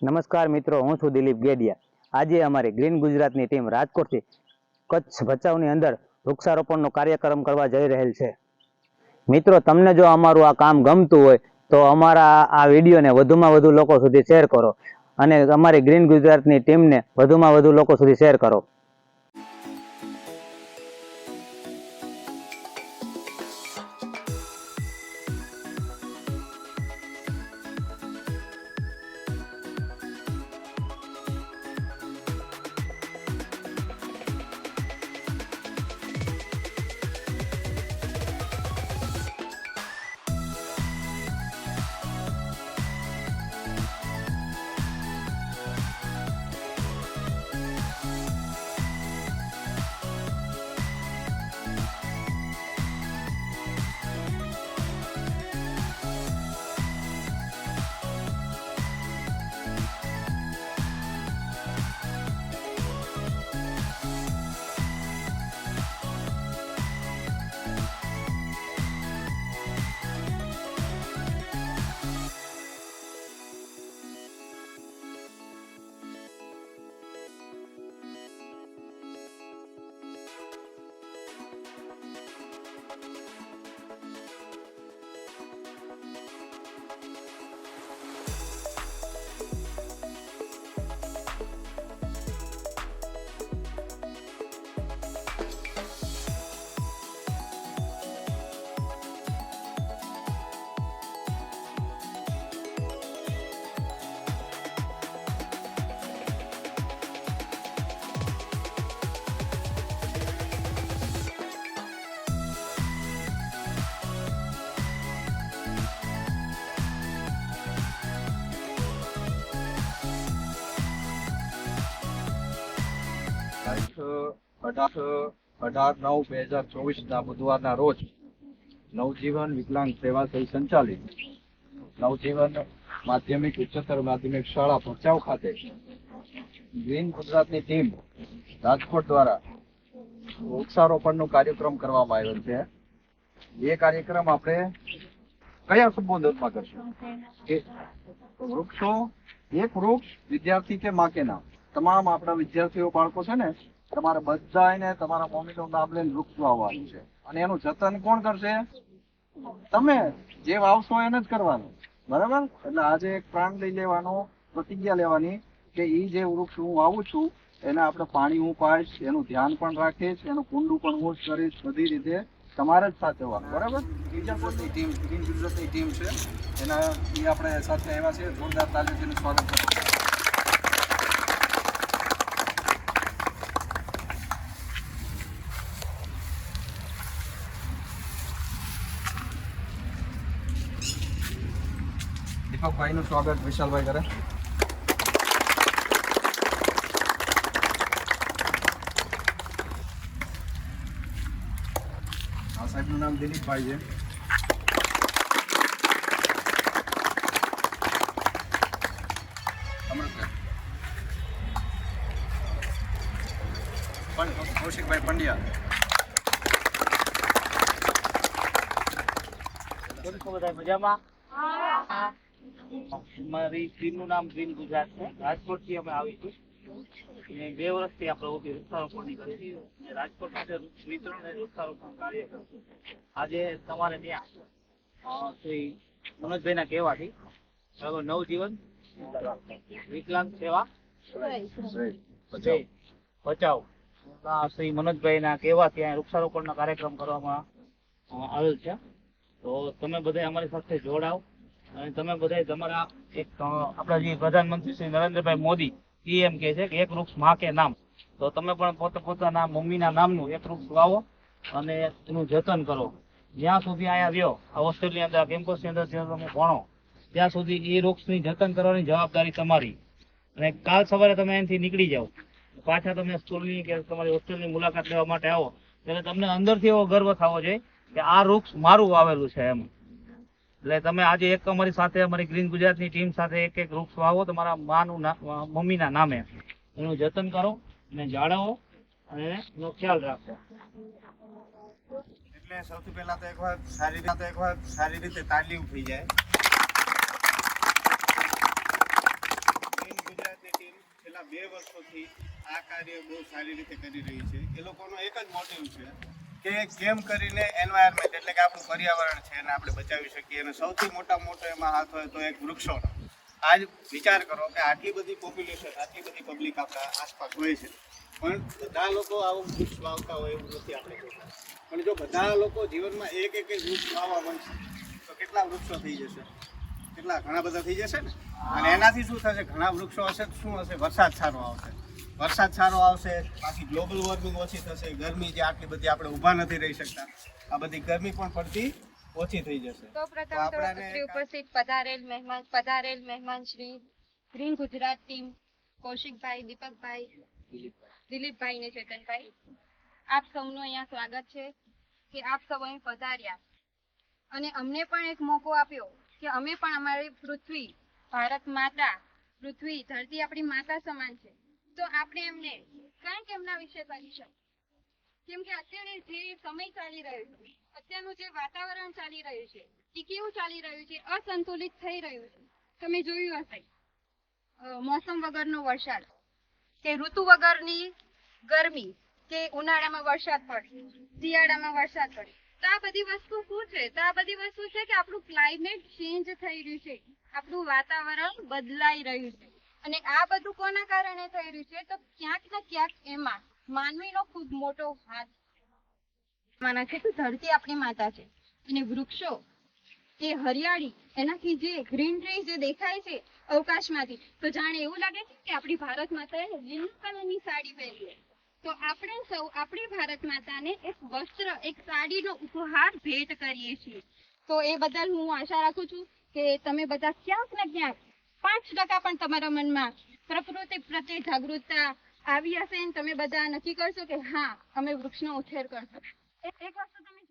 નમસ્કાર મિત્રો, હું છું દિલીપ ગેડિયા. આજે અમારી ગ્રીન ગુજરાતની ટીમ રાજકોટથી કચ્છ ભચાઉની અંદર વૃક્ષારોપણનો કાર્યક્રમ કરવા જઈ રહેલ છે. મિત્રો, તમને જો અમારું આ કામ ગમતું હોય તો અમારા આ વિડીયોને વધુમાં વધુ લોકો સુધી શેર કરો અને અમારી ગ્રીન ગુજરાતની ટીમને વધુમાં વધુ લોકો સુધી શેર કરો. તારીખ 18/9/2024 બુધવારના રોજ નવજીવન વિકલાંગ સેવા સહી સંચાલિત નવજીવન માધ્યમિક ઉચ્ચતર માધ્યમિક શાળા ભચાઉ ખાતે ગ્રીન ગુજરાતની ટીમ રાજકોટ દ્વારા વૃક્ષારોપણનો કાર્યક્રમ કરવામાં આવેલ છે. એ કાર્યક્રમ આપણે કયા સંબોધનમાં કરશું કે વૃક્ષો, એક વૃક્ષ વિદ્યાર્થી કે માં કે નામ. તમામ આપણા વિદ્યાર્થીઓ બાળકો છે ને, તમારે બધા એને તમારા મમ્મીનું નામ લઈને વૃક્ષ વાવવાનું છે અને એનું જતન કોણ કરશે? તમે જે વાવશો એને જ કરવાનું, બરાબર? એટલે આજે એક પ્રાણ લઈ લેવાનો, પ્રતિજ્ઞા લેવાની કે એ જે વૃક્ષ હું વાવું છું એને આપણે પાણી હું પાઈશ, એનું ધ્યાન પણ રાખીશ, એનું કુંડું પણ હું જ કરીશ, બધી રીતે તમારે જ સાચવવાનું, બરાબર? ગુજરાતની ટીમ, ગ્રીન ગુજરાતની ટીમ છે એના એ આપણે સાથે આવ્યા છે. જોરદાર તાલીમનું સ્વાગત કરો. દીપકભાઈનું સ્વાગત વિશાલભાઈ કરે. આ સાહેબનું નામ દિલીપભાઈ છે. કૌશિકભાઈ પંડ્યા. કેમ છો બધા? મજામાં? અમારી ટીમનું નામ ગ્રીન ગુજરાત છે. રાજકોટથી અમે આવીશું અને 2 વર્ષથી આપણે વૃક્ષારોપણની કરીએ છીએ. રાજકોટ ખાતે વૃક્ષ વિતરણ અને વૃક્ષારોપણ કાર્યક્રમ આજે તમારે ત્યાં શ્રી મનોજભાઈના કહેવાથી બરાબર નવજીવન વિકલાંગ સેવા ભચાઉ શ્રી મનોજભાઈના કહેવાથી અહીંયા વૃક્ષારોપણનો કાર્યક્રમ કરવામાં આવેલ છે. તો તમે બધા અમારી સાથે જોડાવ અને તમે બધા તમારા એક આપણા જે પ્રધાનમંત્રી શ્રી નરેન્દ્રભાઈ મોદી એમ કહે છે કે એક વૃક્ષ માં કે નામ. તો તમે પણ પોતાના મમ્મીના નામનું એક વૃક્ષ વાવો અને એનું જતન કરો. જ્યાં સુધી અહીંયા રહ્યો આ હોસ્ટેલની અંદર, કેમ્પસની અંદર જ્યાં તમે ભણો ત્યાં સુધી એ વૃક્ષની જતન કરવાની જવાબદારી તમારી. અને કાલ સવારે તમે અહીંથી નીકળી જાઓ, પાછા તમે સ્કૂલની કે તમારી હોસ્ટેલની મુલાકાત લેવા માટે આવો ત્યારે તમને અંદરથી એવો ગર્વ થવો જોઈએ કે આ વૃક્ષ મારું વાવેલું છે એમ. એટલે તમે આજે એક અમારી સાથે, અમારી ગ્રીન ગુજરાતની ટીમ સાથે એક વૃક્ષ વાવો તમારા મમ્મીના નામે. એનું જતન કરો અને જાળવો અને એનો ખ્યાલ રાખો. એટલે સૌથી પહેલા તો એક વાર સારી રીતે તાલીમ થઈ જાય. વર્ષોથી આ કાર્ય બહુ સારી રીતે કરી રહી છે. એ લોકોનો એક જ મોટિવ છે કે કેમ કરીને એન્વાયરમેન્ટ એટલે કે આપણું પર્યાવરણ છે એને આપણે બચાવી શકીએ. અને સૌથી મોટો એમાં હાથ હોય તો એક વૃક્ષોનો. આજ વિચાર કરો કે આટલી બધી પોપ્યુલેશન, આટલી બધી પબ્લિક આપણા આસપાસ હોય છે, પણ બધા લોકો આવું વૃક્ષ વાવતા હોય એવું નથી આપણે જોતા. પણ જો બધા લોકો જીવનમાં એક એક વૃક્ષ વાવવા માંડશે તો કેટલા વૃક્ષો થઈ જશે? ઘણા બધા થઈ જશે ને. અને એનાથી શું થશે? ઘણા વૃક્ષો હશે તો શું હશે? વરસાદ સારો આવશે. બાકી ગ્લોબલ વોર્મિંગ ઓછી થશે. ગરમી જે આટલી બધી આપણે ઊભા નથી રહી શકતા, આ બધી ગરમી પણ પડતી ઓછી થઈ જશે. તો પ્રથમ તો શ્રી ઉપસ્થિત પધારેલ મહેમાન શ્રી ગ્રીન ગુજરાત ટીમ કૌશિકભાઈ, દીપકભાઈ, દિલીપભાઈ ને ચેતનભાઈ, આપ સૌનું અહીંયા સ્વાગત છે કે આપ સૌ અહીં પધાર્યા અને અમને પણ એક મોકો આપ્યો કે અમે પણ અમારી પૃથ્વી, ભારત માતા, પૃથ્વી ધરતી આપણી માતા સમાન છે, તો આપણે એમને કંઈક એમના વિશે કરી શકીએ. કેમ કે અત્યારે જે સમય ચાલી રહ્યો છે, અત્યારનું જે વાતાવરણ ચાલી રહ્યું છે, એ કેવું ચાલી રહ્યું છે? અસંતુલિત થઈ રહ્યું છે. તમે જોયું હશે મોસમ વગરનો વરસાદ, કે ઋતુ વગરની ગરમી, કે ઉનાળામાં વરસાદ પડે, શિયાળામાં વરસાદ પડે. તો આ બધી વસ્તુ શું છે? તો આ બધી વસ્તુ છે કે આપણું ક્લાઇમેટ ચેન્જ થઈ રહ્યું છે, આપણું વાતાવરણ બદલાઈ રહ્યું છે. અને આ બધું કોના કારણે થઈ રહ્યું છે? તો ક્યાંક ને ક્યાંક એમાં માનવીનો ખૂબ મોટો હાથ માના છે. તો ધરતી આપણી માતા છે અને વૃક્ષો, એ હરિયાળી, એનાથી જે ગ્રીનરી જે દેખાય છે અવકાશમાંથી, તો જાણે એવું લાગે છે કે આપણી ભારત માતાએ લીલા કલરની સાડી પહેરી છે. તો આપણે સૌ આપણી ભારત માતાને એક વસ્ત્ર, એક સાડીનો ઉપહાર ભેટ કરીએ છીએ. તો એ બદલ હું આશા રાખું છું કે તમે બધા ક્યાંક ને ક્યાંક 5% પણ તમારા મનમાં પ્રકૃતિ પ્રત્યે જાગૃતતા આવી હશે અને તમે બધા નક્કી કરશો કે હા, અમે વૃક્ષનો ઉછેર કરશો. એક વસ્તુ તમે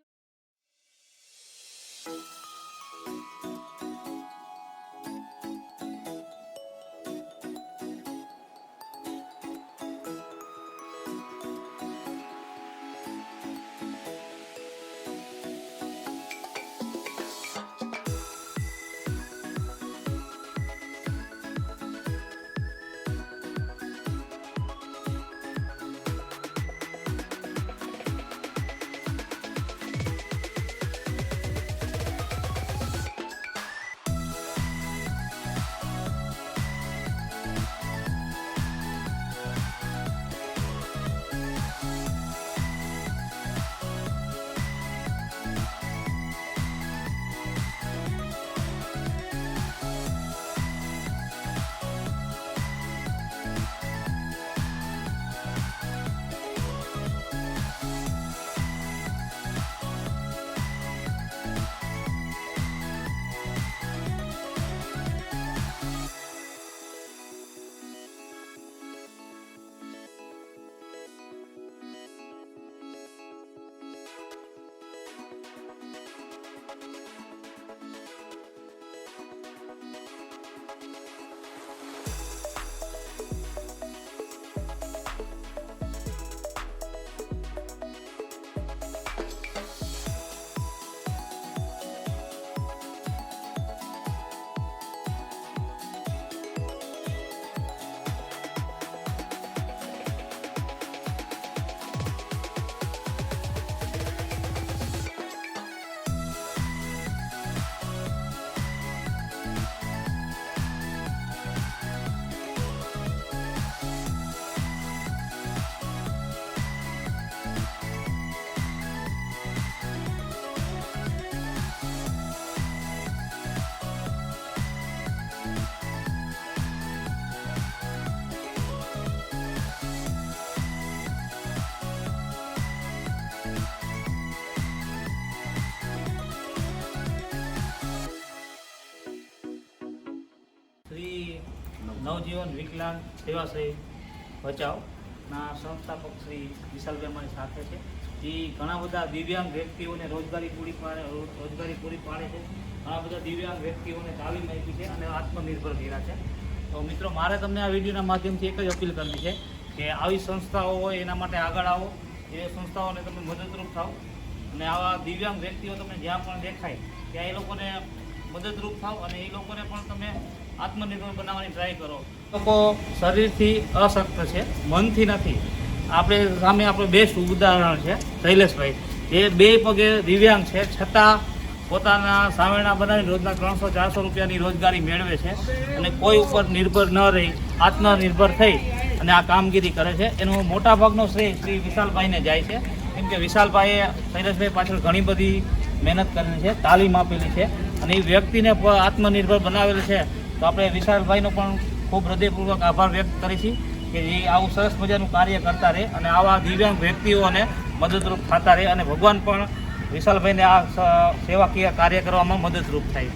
શ્રી નવજીવન વિકલાંગ સેવાશ્રય ભચાઉના સંસ્થાપક શ્રી વિશાલભાઈ અમારી સાથે છે. જે ઘણા બધા દિવ્યાંગ વ્યક્તિઓને રોજગારી પૂરી પાડે છે. ઘણા બધા દિવ્યાંગ વ્યક્તિઓને તાલીમ આપી છે અને આત્મનિર્ભર કર્યા છે. તો મિત્રો, મારે તમને આ વિડીયોના માધ્યમથી એક જ અપીલ કરવી છે કે આવી સંસ્થાઓ હોય એના માટે આગળ આવો, એ સંસ્થાઓને તમે મદદરૂપ થાઓ અને આવા દિવ્યાંગ વ્યક્તિઓ તમને જ્યાં પણ દેખાય ત્યાં એ લોકોને મદદરૂપ થાઓ અને એ લોકોને પણ તમે આત્મનિર્ભર બનાવવાની ટ્રાય કરો. લોકો શરીરથી અશક્ત છે, મનથી નથી. આપણે સામે આપણું બેસ્ટ ઉદાહરણ છે શૈલેષભાઈ, જે 2 પગે દિવ્યાંગ છે છતાં પોતાના સામેણા બનાવીને રોજના 300-400 રૂપિયાની રોજગારી મેળવે છે અને કોઈ ઉપર નિર્ભર ન રહી આત્મનિર્ભર થઈ અને આ કામગીરી કરે છે. એનો મોટાભાગનો શ્રેય શ્રી વિશાલભાઈને જાય છે, કેમ કે વિશાલભાઈએ શૈલેષભાઈ પાછળ ઘણી બધી મહેનત કરેલી છે, તાલીમ આપેલી છે અને એ વ્યક્તિને આત્મનિર્ભર બનાવેલ છે. તો આપણે વિશાલભાઈનો પણ ખૂબ હૃદયપૂર્વક આભાર વ્યક્ત કરીશું કે જે આવું સરસ મજાનું કાર્ય કરતા રહે અને આવા દિવ્યાંગ વ્યક્તિઓને મદદરૂપ થતા રહે અને ભગવાન પણ વિશાલભાઈને આ સેવાકીય કાર્ય કરવામાં મદદરૂપ થાય.